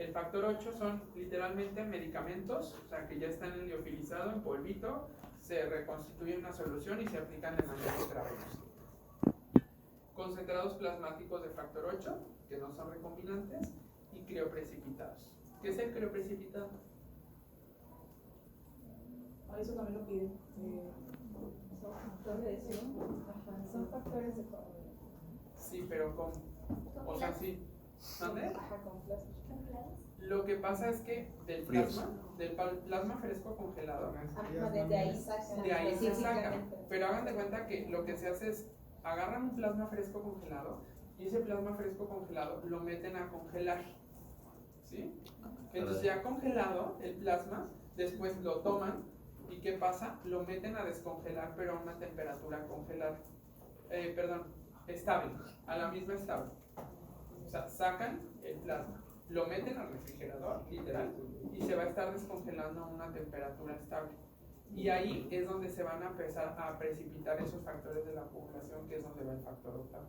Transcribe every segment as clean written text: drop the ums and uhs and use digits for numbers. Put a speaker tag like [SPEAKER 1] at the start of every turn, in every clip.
[SPEAKER 1] El factor 8 son literalmente medicamentos, o sea, que ya están en liofilizado, en polvito, se reconstituye una solución y se aplican de manera intravenosa. Concentrados plasmáticos de factor 8, que no son recombinantes, y crioprecipitados. ¿Qué es el crioprecipitado?
[SPEAKER 2] Eso también lo piden. Son factores de adhesión. Son factores de coagulación.
[SPEAKER 1] Sí, pero con... O sea, sí. ¿Dónde?
[SPEAKER 2] Ajá, con plasma.
[SPEAKER 1] Lo que pasa es que del plasma fresco congelado,
[SPEAKER 2] De ahí sacan.
[SPEAKER 1] de ahí se saca. Pero hagan de cuenta que lo que se hace es agarran un plasma fresco congelado y ese plasma fresco congelado lo meten a congelar. ¿Sí? Entonces ya congelado el plasma, después lo toman y ¿qué pasa? Lo meten a descongelar pero a una temperatura congelada. Estable, a la misma estable. O sea, sacan el plasma, lo meten al refrigerador, literal, y se va a estar descongelando a una temperatura estable. Y ahí es donde se van a empezar a precipitar esos factores de la población, que es donde va el factor octavo.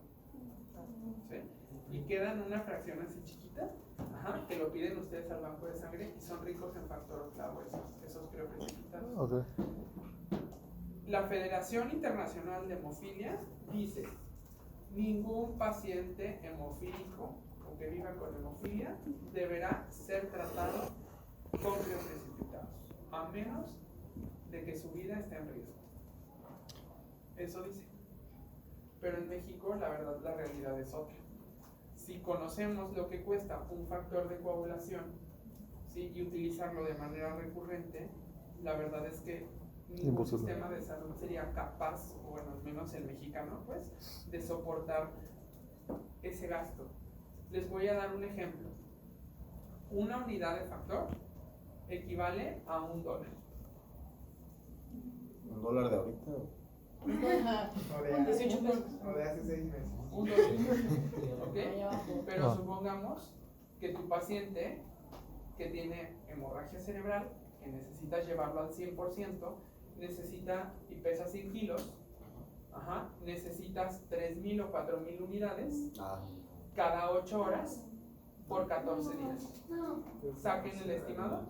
[SPEAKER 1] ¿Sí? Y quedan una fracción así chiquita, que lo piden ustedes al banco de sangre y son ricos en factor octavo, esos creo precipitados.
[SPEAKER 3] Okay.
[SPEAKER 1] La Federación Internacional de Hemofilia dice: ningún paciente hemofílico o que viva con hemofilia deberá ser tratado con crioprecipitados, a menos de que su vida esté en riesgo. Eso dice. Pero en México, la verdad, la realidad es otra. Si conocemos lo que cuesta un factor de coagulación, ¿sí? Y utilizarlo de manera recurrente, la verdad es que ningún sistema de salud sería capaz, o bueno, al menos el mexicano, pues, de soportar ese gasto. Les voy a dar un ejemplo. Una unidad de factor equivale a $1.
[SPEAKER 3] $1 de ahorita.
[SPEAKER 4] O de
[SPEAKER 2] 18 pesos.
[SPEAKER 4] O de hace 6 meses.
[SPEAKER 1] $1. ¿Ok? Pero supongamos que tu paciente que tiene hemorragia cerebral, que necesitas llevarlo al 100%, necesita y pesa 100 kilos, necesitas 3,000 o 4,000 unidades cada 8 horas por 14 días. Saquen el estimado.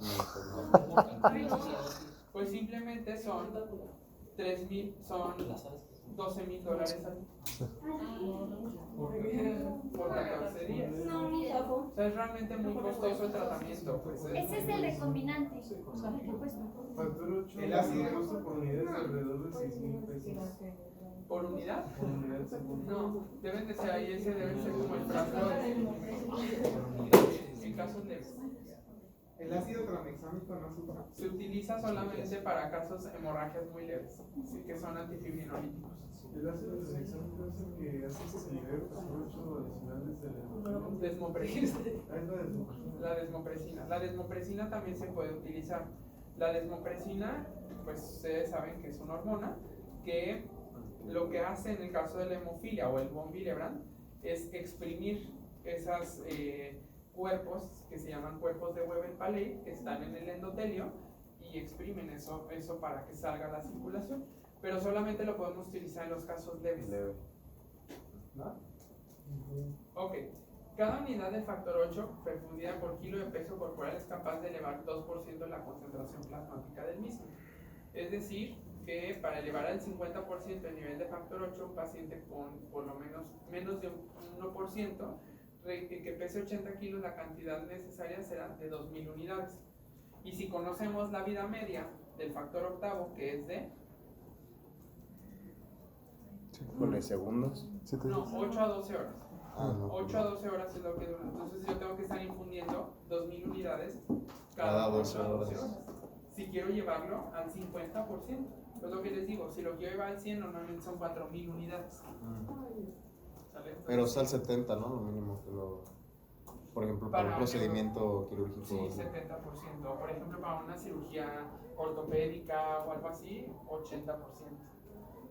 [SPEAKER 1] Pues simplemente son 3,000, son $12,000 por 14 días. O sea, es realmente muy costoso el tratamiento. Pues,
[SPEAKER 5] Ese es el recombinante. ¿Qué cuesta?
[SPEAKER 4] Factor 8. El ácido costo por unidad es alrededor de 6,000 pesos.
[SPEAKER 1] ¿Por unidad?
[SPEAKER 4] Por unidad, según.
[SPEAKER 1] No, deben de ser ahí, ese debe ser como el frasco en casos leves.
[SPEAKER 4] El ácido tranexámico no sufra.
[SPEAKER 1] Se utiliza solamente para casos de hemorragias muy leves, sí, que son antifibrinolíticos.
[SPEAKER 4] El ácido tranexámico es el que hace que se libere factor 8 adicional desde la
[SPEAKER 1] Desmopresina.
[SPEAKER 4] es la desmopresina.
[SPEAKER 1] La desmopresina. La desmopresina también se puede utilizar. La desmopresina, pues ustedes saben que es una hormona que lo que hace en el caso de la hemofilia o el von Willebrand es exprimir esas cuerpos que se llaman cuerpos de Weber-Paley que están en el endotelio y exprimen eso para que salga la circulación. Pero solamente lo podemos utilizar en los casos leves. ¿No? Ok. Cada unidad de factor 8 perfundida por kilo de peso corporal es capaz de elevar 2% la concentración plasmática del mismo. Es decir, que para elevar al 50% el nivel de factor 8, un paciente con por lo menos de un 1%, que pese 80 kilos, la cantidad necesaria será de 2,000 unidades. Y si conocemos la vida media del factor octavo, que es de...
[SPEAKER 3] ¿Con segundos?
[SPEAKER 1] No, 8 a 12 horas.
[SPEAKER 3] No.
[SPEAKER 1] 8 a 12 horas es lo que dura. Entonces yo tengo que estar infundiendo 2,000 unidades
[SPEAKER 3] Cada
[SPEAKER 1] 12
[SPEAKER 3] 12 horas.
[SPEAKER 1] Si quiero llevarlo al 50%. Pues lo que les digo, si lo quiero llevar al 100, normalmente son 4,000 unidades. ¿Sale?
[SPEAKER 3] Pero está al 70, ¿no? Lo mínimo que lo... Por ejemplo, para un procedimiento quirúrgico.
[SPEAKER 1] Sí, 70%. Por ejemplo, para una cirugía ortopédica o algo así, 80%.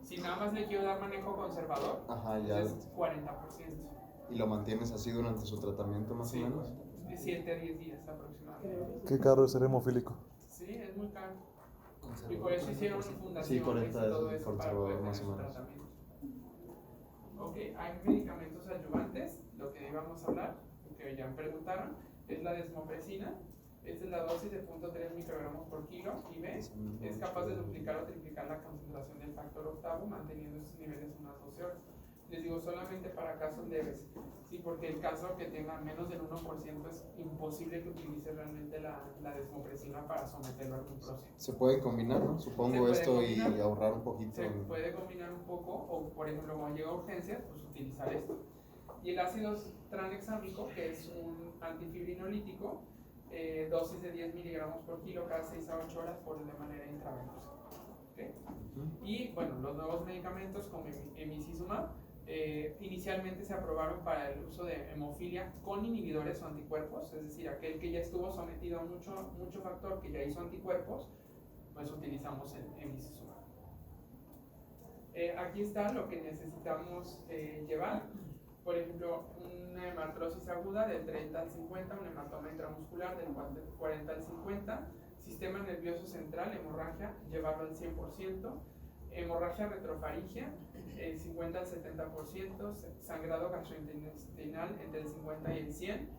[SPEAKER 1] Si nada más le quiero dar manejo conservador,
[SPEAKER 3] Ya.
[SPEAKER 1] es 40%.
[SPEAKER 3] ¿Y lo mantienes así durante su tratamiento más o menos?
[SPEAKER 1] De 7 a 10 días aproximadamente.
[SPEAKER 6] ¿Qué caro es ser hemofílico?
[SPEAKER 1] Sí, es muy caro. Y por eso hicieron fundaciones
[SPEAKER 3] Sí, 40
[SPEAKER 1] y todo
[SPEAKER 3] es
[SPEAKER 1] eso para poder tener
[SPEAKER 3] más o
[SPEAKER 1] su
[SPEAKER 3] menos.
[SPEAKER 1] tratamiento. Ok, hay medicamentos adyuvantes, lo que íbamos a hablar, que ya me preguntaron, es la desmopresina. Esta es la dosis de 0.3 microgramos por kilo y B es capaz de duplicar o triplicar la concentración del factor octavo manteniendo estos niveles unas 12 horas. Les digo solamente para casos leves, sí, porque el caso que tenga menos del 1% es imposible que utilice realmente la desmopresina para someterlo a algún proceso.
[SPEAKER 3] Se puede combinar, ¿no? Supongo esto
[SPEAKER 1] combinar,
[SPEAKER 3] y ahorrar un poquito.
[SPEAKER 1] Se puede combinar un poco, o por ejemplo, cuando llega a urgencias, pues utilizar esto. Y el ácido tranexámico, que es un antifibrinolítico, dosis de 10 miligramos por kilo cada 6 a 8 horas por de manera intravenosa. ¿Okay? Y bueno, los nuevos medicamentos como emicizumab inicialmente se aprobaron para el uso de hemofilia con inhibidores o anticuerpos, es decir, aquel que ya estuvo sometido a mucho factor que ya hizo anticuerpos, pues utilizamos el emicizumab. Aquí está lo que necesitamos llevar. Por ejemplo, una hematrosis aguda del 30 al 50, un hematoma intramuscular del 40 al 50, sistema nervioso central, hemorragia, llevarlo al 100%, hemorragia retrofaringia, 50 al 70%, sangrado gastrointestinal entre el 50 y el 100,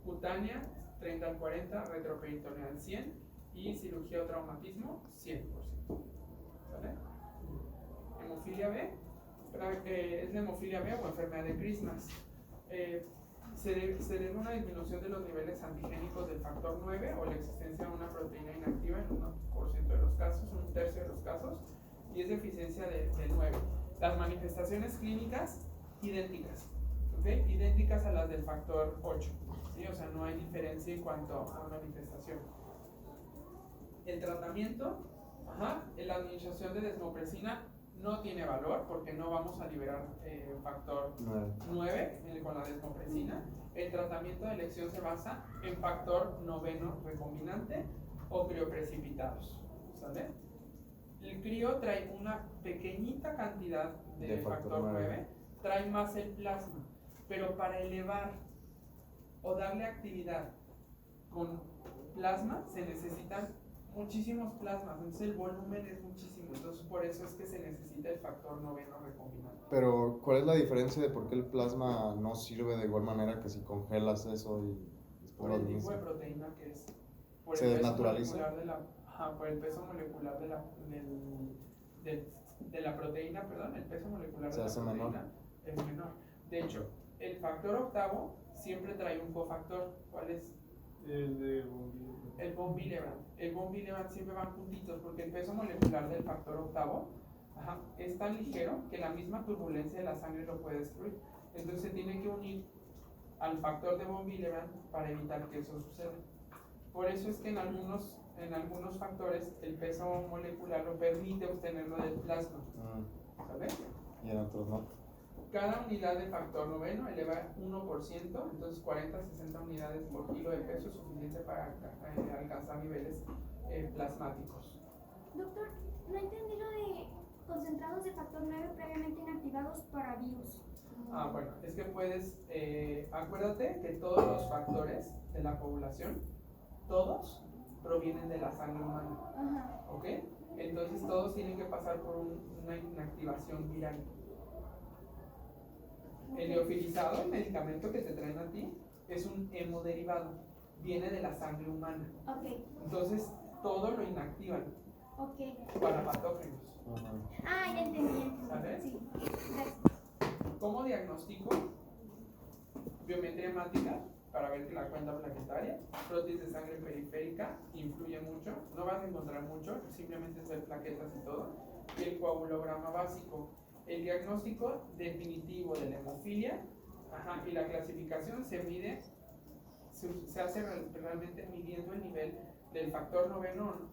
[SPEAKER 1] cutánea, 30 al 40, retroperitoneal 100 y cirugía o traumatismo, 100%. ¿Sale? Hemofilia B. Es la hemofilia B o enfermedad de Christmas. Se debe a una disminución de los niveles antigénicos del factor 9 o la existencia de una proteína inactiva en 1% de los casos, un 1/3 de los casos, y es deficiencia del 9. Las manifestaciones clínicas idénticas, ¿okay? Idénticas a las del factor 8, ¿sí? O sea, no hay diferencia en cuanto a manifestación. El tratamiento, la administración de desmopresina no tiene valor porque no vamos a liberar factor 9 con la desmopresina. El tratamiento de elección se basa en factor noveno recombinante o crioprecipitados. ¿Sale? El crio trae una pequeñita cantidad de factor 9, trae más el plasma, pero para elevar o darle actividad con plasma se necesitan muchísimos plasmas, entonces el volumen es muchísimo, entonces por eso es que se necesita el factor noveno recombinante.
[SPEAKER 3] Pero, ¿cuál es la diferencia de por qué el plasma no sirve de igual manera que si congelas eso y después
[SPEAKER 1] Por
[SPEAKER 3] lo
[SPEAKER 1] el tipo de
[SPEAKER 3] administras?
[SPEAKER 1] proteína que es. Por
[SPEAKER 3] ¿Se
[SPEAKER 1] el peso
[SPEAKER 3] desnaturaliza?
[SPEAKER 1] molecular por el peso molecular de la proteína, perdón, el peso molecular
[SPEAKER 3] Se
[SPEAKER 1] de la
[SPEAKER 3] hace
[SPEAKER 1] proteína
[SPEAKER 3] menor.
[SPEAKER 1] es menor. De hecho, el factor octavo siempre trae un cofactor. ¿Cuál es?
[SPEAKER 4] El de von Willebrand.
[SPEAKER 1] El von Willebrand. El von Willebrand siempre van juntitos porque el peso molecular del factor octavo es tan ligero que la misma turbulencia de la sangre lo puede destruir. Entonces se tiene que unir al factor de von Willebrand para evitar que eso suceda. Por eso es que en algunos factores el peso molecular lo permite obtenerlo del plasma. ¿Sale?
[SPEAKER 3] Y en otros no.
[SPEAKER 1] Cada unidad de factor noveno eleva 1%, entonces 40-60 unidades por kilo de peso es suficiente para alcanzar niveles plasmáticos.
[SPEAKER 5] Doctor, no entendí lo de concentrados de factor 9 previamente inactivados para virus.
[SPEAKER 1] Bueno, es que puedes, acuérdate que todos los factores de la población, todos provienen de la sangre humana, ¿ok? Entonces todos tienen que pasar por una inactivación viral. El liofilizado, el medicamento que te traen a ti, es un hemodiderivado, viene de la sangre humana. Entonces todo lo inactivan para patógenos.
[SPEAKER 5] Ya entendí.
[SPEAKER 1] ¿Sabes?
[SPEAKER 5] Sí. Gracias.
[SPEAKER 1] ¿Cómo diagnóstico? Biometría hemática para ver que la cuenta plaquetaria, prótesis de sangre periférica influye mucho, no vas a encontrar mucho, simplemente es ver plaquetas y todo, y el coagulograma básico. El diagnóstico definitivo de la hemofilia y la clasificación se mide, se hace realmente midiendo el nivel del factor noveno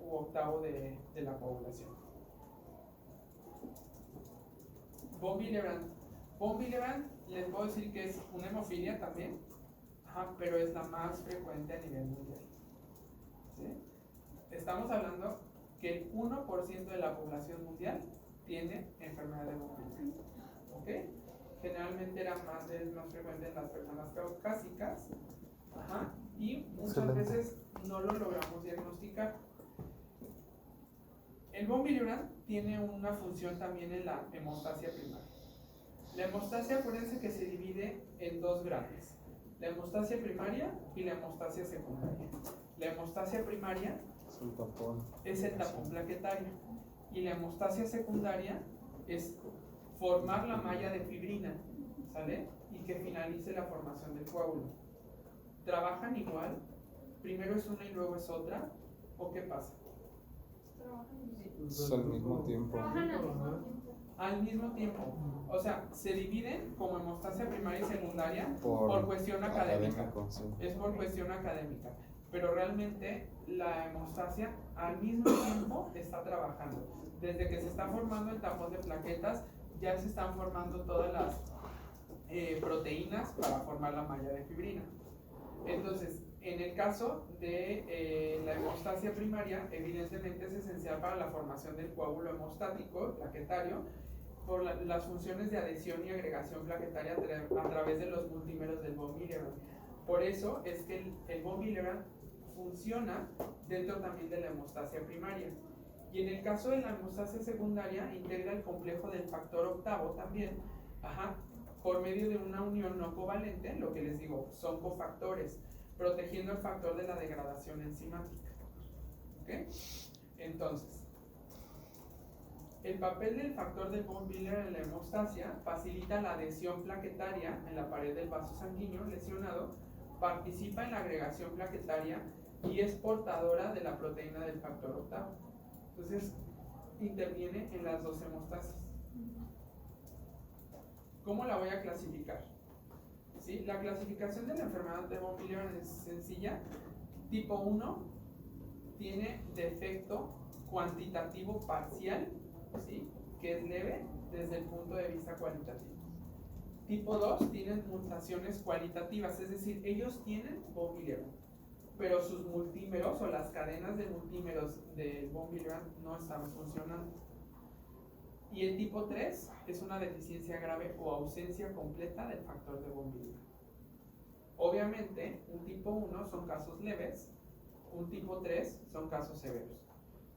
[SPEAKER 1] u octavo de la población. Von Willebrand. Von Willebrand, les puedo decir que es una hemofilia también, pero es la más frecuente a nivel mundial. ¿Sí? Estamos hablando que el 1% de la población mundial tiene enfermedad de Von Willebrand. ¿Ok? Generalmente es más frecuente en las personas caucásicas, y muchas veces no lo logramos diagnosticar. El Von Willebrand tiene una función también en la hemostasia primaria. La hemostasia, acuérdense que se divide en dos grandes. la hemostasia primaria y la hemostasia secundaria. La hemostasia primaria
[SPEAKER 3] Es el tapón.
[SPEAKER 1] es el tapón plaquetario y la hemostasia secundaria es formar la malla de fibrina, ¿sale? Y que finalice la formación del coágulo. ¿Trabajan igual? ¿Primero es una y luego es otra? ¿O qué pasa?
[SPEAKER 3] Es al mismo tiempo.
[SPEAKER 1] Al mismo tiempo. O sea, se dividen como hemostasia primaria y secundaria por cuestión académica.
[SPEAKER 3] académico, sí.
[SPEAKER 1] Es por cuestión académica. Pero realmente la hemostasia al mismo tiempo está trabajando. Desde que se está formando el tapón de plaquetas, ya se están formando todas las proteínas para formar la malla de fibrina. Entonces, en el caso de la hemostasia primaria, evidentemente es esencial para la formación del coágulo hemostático plaquetario por las funciones de adhesión y agregación plaquetaria a través de los multímeros del von Willebrand. Por eso es que el von Willebrand funciona dentro también de la hemostasia primaria. Y en el caso de la hemostasia secundaria, integra el complejo del factor octavo también, por medio de una unión no covalente, lo que les digo, son cofactores, protegiendo el factor de la degradación enzimática. ¿Ok? Entonces, el papel del factor de von Willebrand en la hemostasia facilita la adhesión plaquetaria en la pared del vaso sanguíneo lesionado, participa en la agregación plaquetaria y es portadora de la proteína del factor octavo. Entonces, interviene en las dos hemostasias. ¿Cómo la voy a clasificar? ¿Sí? La clasificación de la enfermedad de von Willebrand es sencilla. Tipo 1 tiene defecto cuantitativo parcial, ¿sí? Que es leve desde el punto de vista cualitativo. Tipo 2 tienen mutaciones cualitativas, es decir, ellos tienen von Willebrand, pero sus multímeros o las cadenas de multímeros de von Willebrand no están funcionando. Y el tipo 3 es una deficiencia grave o ausencia completa del factor de von Willebrand. Obviamente, un tipo 1 son casos leves, un tipo 3 son casos severos.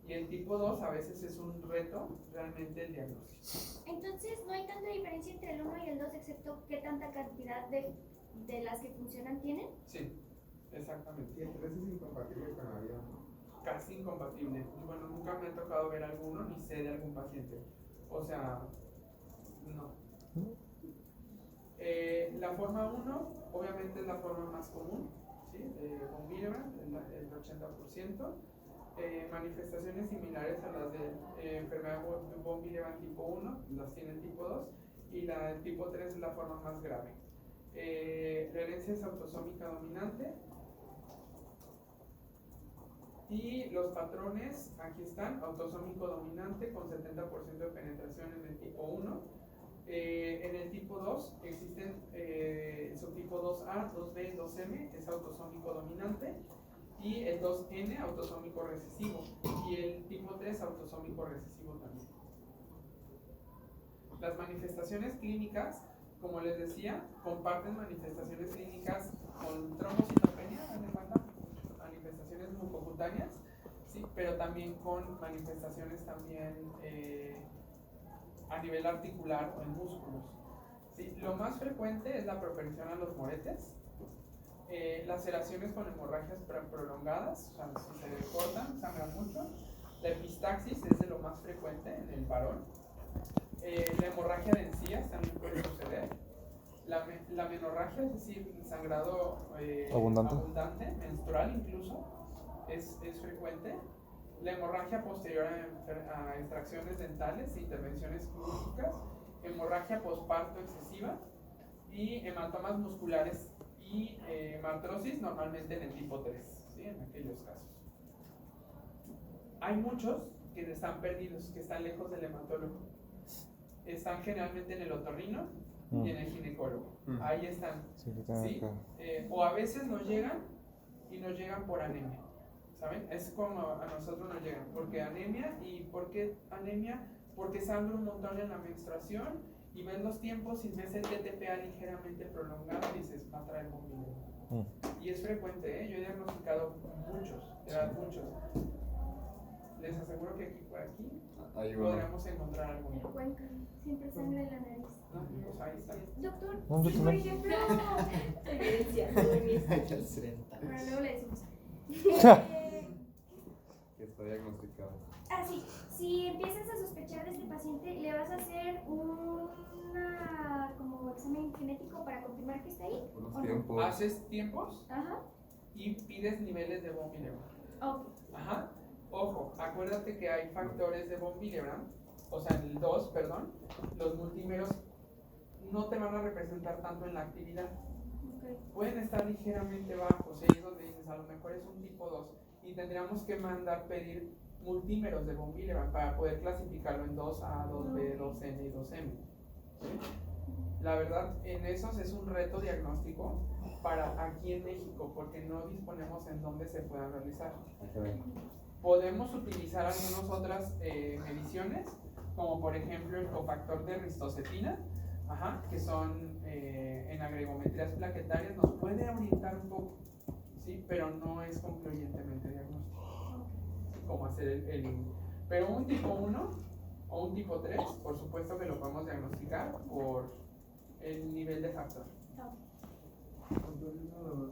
[SPEAKER 1] Y el tipo 2 a veces es un reto realmente el diagnóstico.
[SPEAKER 5] Entonces, ¿no hay tanta diferencia entre el 1 y el 2, excepto qué tanta cantidad de las que funcionan tienen?
[SPEAKER 1] Sí, exactamente.
[SPEAKER 6] Y el 3 es incompatible con la vida, ¿no?
[SPEAKER 1] Casi incompatible. Bueno, nunca me ha tocado ver alguno ni sé de algún paciente. O sea, no. La forma 1 obviamente es la forma más común, ¿sí? De von Willebrand, el 80%. Manifestaciones similares a las de enfermedad de von Willebrand tipo 1, las tiene el tipo 2, y la del tipo 3 es la forma más grave. La herencia es autosómica dominante. Y los patrones, aquí están, autosómico dominante con 70% de penetración en el tipo 1. En el tipo 2 existen el subtipo 2A, 2B, 2M, es autosómico dominante. Y el 2N, autosómico recesivo. Y el tipo 3, autosómico recesivo también. Las manifestaciones clínicas, como les decía, comparten manifestaciones clínicas con trombocitopenia, manifestaciones mucocutáneas, ¿sí? Pero también con manifestaciones también a nivel articular o en músculos, ¿sí? Lo más frecuente es la propensión a los moretes, laceraciones con hemorragias prolongadas, o sea, si se cortan, sangran mucho. La epistaxis es de lo más frecuente en el varón. La hemorragia de encías también puede suceder. La menorragia, es decir, el sangrado abundante, menstrual incluso, es frecuente. La hemorragia posterior a extracciones dentales, intervenciones quirúrgicas, hemorragia posparto excesiva y hematomas musculares y hemartrosis normalmente en el tipo 3, ¿sí? En aquellos casos. Hay muchos que están perdidos, que están lejos del hematólogo. Están generalmente en el otorrino y en el ginecólogo. Ahí están. ¿Sí? O a veces nos llegan y nos llegan por anemia. ¿Saben? Es como a nosotros nos llegan. Porque anemia. ¿Y por qué anemia? Porque sangra un montón en la menstruación y ves los tiempos y ves el TTPA ligeramente prolongado y dices, va a traer von Willebrand. Y es frecuente, ¿eh? Yo he diagnosticado muchos, de verdad, muchos. les aseguro que aquí por aquí
[SPEAKER 3] Hay uno.
[SPEAKER 1] podríamos encontrar alguno.
[SPEAKER 5] El cuenca, siempre sangre en la nariz.
[SPEAKER 1] ¿No? Pues ahí está.
[SPEAKER 5] Doctor,
[SPEAKER 7] No, yo
[SPEAKER 5] si por
[SPEAKER 7] también.
[SPEAKER 5] ejemplo,
[SPEAKER 2] Evidencia, no en mi
[SPEAKER 5] bueno, luego le decimos.
[SPEAKER 3] Que está diagnosticado.
[SPEAKER 5] Así, si empiezas a sospechar de este paciente, le vas a hacer una como examen genético para confirmar que está ahí.
[SPEAKER 3] Unos
[SPEAKER 5] ¿O no?
[SPEAKER 3] tiempos.
[SPEAKER 1] Haces tiempos
[SPEAKER 5] Ajá.
[SPEAKER 1] y pides niveles de von Willebrand.
[SPEAKER 5] Ok.
[SPEAKER 1] Ajá. Ojo, acuérdate que hay factores de von Willebrand, o sea, en el 2, perdón, los multímeros no te van a representar tanto en la actividad.
[SPEAKER 5] Ok.
[SPEAKER 1] Pueden estar ligeramente bajos, ahí es donde dices, a lo mejor es un tipo 2 y tendríamos que mandar pedir multímeros de von Willebrand para poder clasificarlo en 2A, 2B, 2N y 2M. ¿Sí? La verdad, en esos es un reto diagnóstico para aquí en México, porque no disponemos en dónde se puedan realizar. Podemos utilizar algunas otras mediciones, como por ejemplo el cofactor de ristocetina, que son en agregometrías plaquetarias, nos puede orientar un poco, ¿sí? Pero no es concluyentemente diagnóstico, como hacer pero un tipo 1 o un tipo 3, por supuesto que lo podemos diagnosticar por el nivel de factor.
[SPEAKER 4] Entonces, nada más.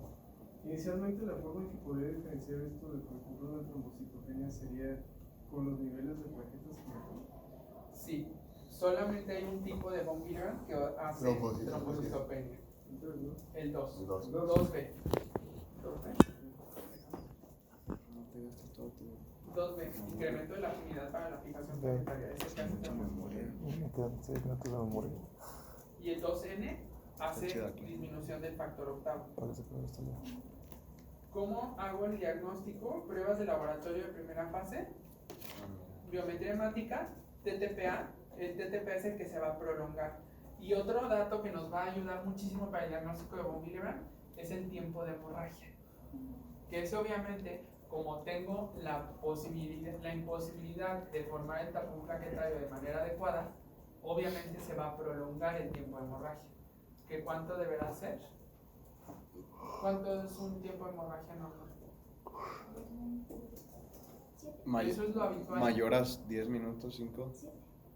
[SPEAKER 4] Inicialmente la forma en que podría diferenciar esto de, por ejemplo, la trombocitopenia sería con los niveles de plaquetas que mejor.
[SPEAKER 1] Sí, solamente hay un tipo de von Willebrand que hace trombocitopenia.
[SPEAKER 4] Entonces, ¿no?
[SPEAKER 1] El 2.
[SPEAKER 3] El dos.
[SPEAKER 1] 2B. 2B. Incremento de la afinidad para la fijación planetaria. Ese que hace trombocitopenia.
[SPEAKER 7] Me quedan 6 minutos de memoria.
[SPEAKER 1] Y el 2N hace
[SPEAKER 3] chida aquí.
[SPEAKER 1] disminución del factor octavo.
[SPEAKER 7] Parece que no está bien.
[SPEAKER 1] ¿Cómo hago el diagnóstico? Pruebas de laboratorio de primera fase, biometría hemática, TTPA. El TTPA es el que se va a prolongar. Y otro dato que nos va a ayudar muchísimo para el diagnóstico de von Willebrand es el tiempo de hemorragia. Que es obviamente, como tengo la imposibilidad de formar el tapón plaquetario de manera adecuada, obviamente se va a prolongar el tiempo de hemorragia. ¿Que cuánto deberá ser? ¿Cuánto es un tiempo de hemorragia normal? Eso es lo habitual.
[SPEAKER 3] Mayor a 10 minutos, 5.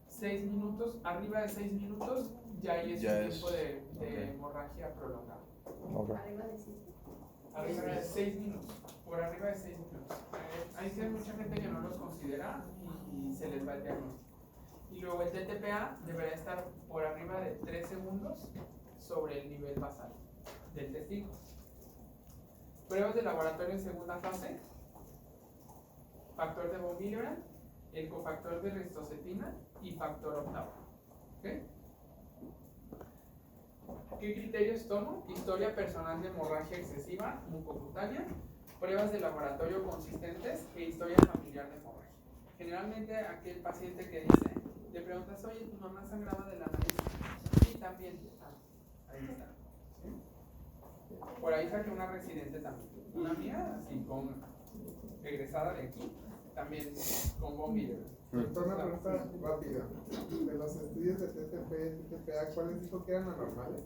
[SPEAKER 1] 6 minutos, arriba de 6 minutos ya ahí es
[SPEAKER 3] Ya
[SPEAKER 1] un
[SPEAKER 3] es,
[SPEAKER 1] tiempo de
[SPEAKER 3] ok.
[SPEAKER 1] hemorragia prolongada.
[SPEAKER 7] Ok.
[SPEAKER 2] Arriba de 6.
[SPEAKER 1] Arriba de 6 minutos, por arriba de 6 minutos. Hay mucha gente que no los considera y se les va el diagnóstico. Y luego el TTPA debería estar por arriba de 3 segundos sobre el nivel basal del testigo. Pruebas de laboratorio en segunda fase, factor de von Willebrand, el cofactor de ristocetina y factor octavo. ¿Ok? ¿Qué criterios tomo? Historia personal de hemorragia excesiva, mucocutánea, pruebas de laboratorio consistentes e historia familiar de hemorragia. Generalmente aquel paciente que dice, le preguntas, oye, ¿tu mamá sangraba de la nariz? Sí, también. Ahí está. ¿Sí? Por ahí saqué una residente también. Una mía, así, egresada de aquí, también con von Willebrand.
[SPEAKER 6] Doctor, una pregunta rápida. De los estudios de TTP y TTPA, ¿cuáles dijo que eran anormales?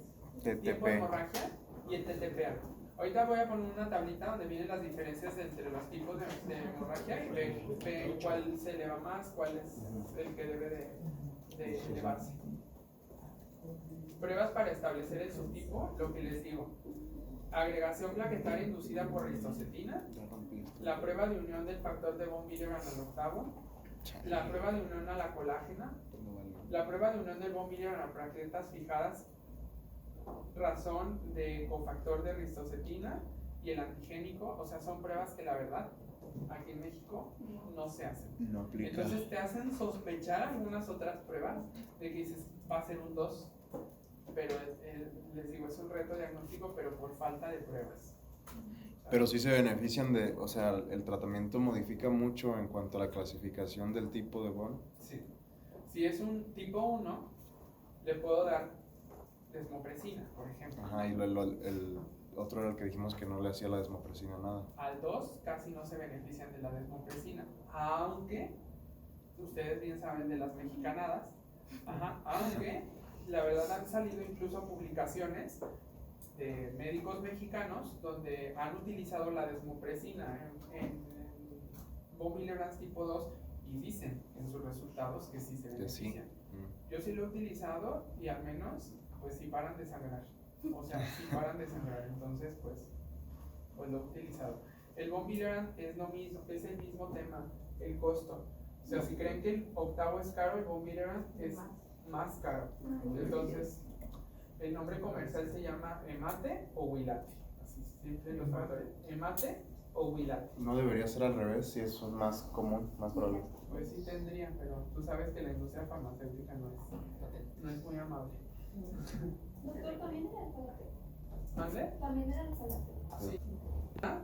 [SPEAKER 1] Tiempo de hemorragia y el TTPA. Ahorita voy a poner una tablita donde vienen las diferencias entre los tipos de hemorragia y ve cuál se eleva más, cuál es el que debe de elevarse. Pruebas para establecer el subtipo, lo que les digo. Agregación plaquetaria inducida por ristocetina, la prueba de unión del factor de von Willebrand al octavo, la prueba de unión a la colágena, la prueba de unión del von Willebrand a plaquetas fijadas, razón de cofactor de ristocetina y el antigénico, o sea, son pruebas que la verdad aquí en México no se hacen.
[SPEAKER 3] No aplica.
[SPEAKER 1] Entonces te hacen sospechar algunas otras pruebas de que dices, va a ser un 2, pero les digo, es un reto diagnóstico, pero por falta de pruebas.
[SPEAKER 3] Pero sí se benefician de, o sea, el tratamiento modifica mucho en cuanto a la clasificación del tipo de von.
[SPEAKER 1] Sí. Si es un tipo 1, le puedo dar desmopresina, por ejemplo.
[SPEAKER 3] Ajá, y el otro era el que dijimos que no le hacía la desmopresina nada.
[SPEAKER 1] Al 2 casi no se benefician de la desmopresina, aunque ustedes bien saben de las mexicanadas, aunque la verdad han salido incluso publicaciones de médicos mexicanos donde han utilizado la desmopresina en von Willebrand tipo 2 y dicen en sus resultados que sí se
[SPEAKER 3] Que sí.
[SPEAKER 1] benefician. Yo sí lo he utilizado y al menos pues sí paran de sangrar. O sea, sí paran de sangrar. Entonces pues lo he utilizado. El von Willebrand es lo mismo, es el mismo tema, el costo. O sea, si creen que el octavo es caro, el von Willebrand es más caro. Entonces, el nombre comercial se llama Emate o Wilate. Así siempre los factores. Emate o Wilate.
[SPEAKER 3] No debería ser al revés, si es más común, más probable.
[SPEAKER 1] Pues sí tendría, pero tú sabes que la industria farmacéutica no es muy amable.
[SPEAKER 2] Doctor, ¿también era el falate?
[SPEAKER 1] ¿Mande?
[SPEAKER 2] También era el falate.
[SPEAKER 1] Sí. ¿Ah?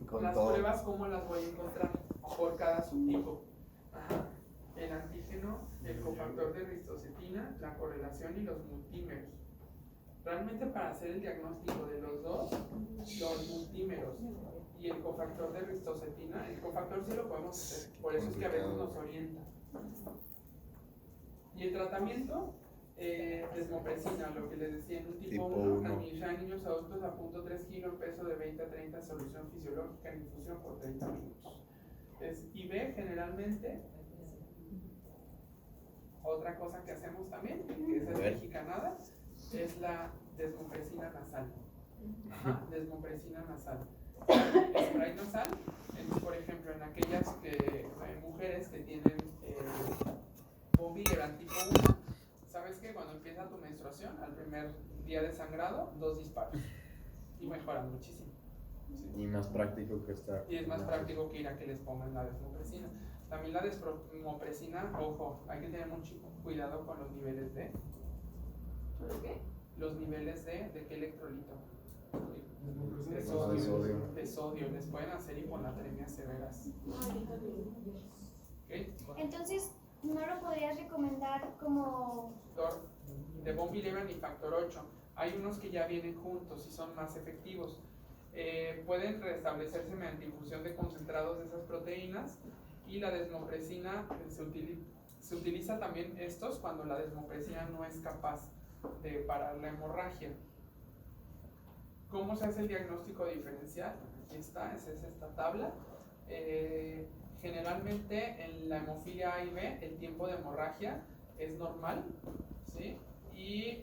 [SPEAKER 3] Con
[SPEAKER 1] Las
[SPEAKER 3] todo.
[SPEAKER 1] pruebas, ¿cómo las voy a encontrar? Por cada subtipo. Ajá. El antígeno, el cofactor de ristocetina, la correlación y los multímeros. Realmente para hacer el diagnóstico de los dos, los multímeros y el cofactor de ristocetina, el cofactor sí lo podemos hacer, por eso es que a veces nos orienta. Y el tratamiento, desmopresina, lo que les decía, en un tipo
[SPEAKER 3] Tipo
[SPEAKER 1] 1,
[SPEAKER 3] uno.
[SPEAKER 1] administrar en niños adultos a 0.3 kg, peso de 20 a 30, solución fisiológica en infusión por 30 minutos. Y B, generalmente, otra cosa que hacemos también, que es
[SPEAKER 3] A ver.
[SPEAKER 1] mexicanada, es la desmopresina nasal. Ajá, desmopresina nasal. Spray nasal, por ejemplo, en aquellas mujeres que tienen von Willebrand tipo 1, ¿sabes que cuando empieza tu menstruación, al primer día de sangrado, 2 disparos? Y mejoran muchísimo. ¿Sí?
[SPEAKER 3] Y más práctico que estar.
[SPEAKER 1] Y es más práctico que ir a que les pongan la desmopresina. También la desmopresina, ojo, hay que tener mucho cuidado con los niveles de.
[SPEAKER 2] ¿Por qué?
[SPEAKER 1] Los niveles de qué electrolito. De
[SPEAKER 3] De
[SPEAKER 1] sodio.
[SPEAKER 3] sodio.
[SPEAKER 1] De sodio. Les pueden hacer hiponatremias severas. ¿Ok?
[SPEAKER 5] Entonces, ¿no lo podrías recomendar como
[SPEAKER 1] Factor de von Willebrand y factor 8. Hay unos que ya vienen juntos y son más efectivos. Pueden restablecerse mediante infusión de concentrados de esas proteínas y la desmopresina se utiliza también estos cuando la desmopresina no es capaz de parar la hemorragia. ¿Cómo se hace el diagnóstico diferencial? Aquí está, esa es esta tabla. Generalmente en la hemofilia A y B el tiempo de hemorragia es normal, ¿sí? Y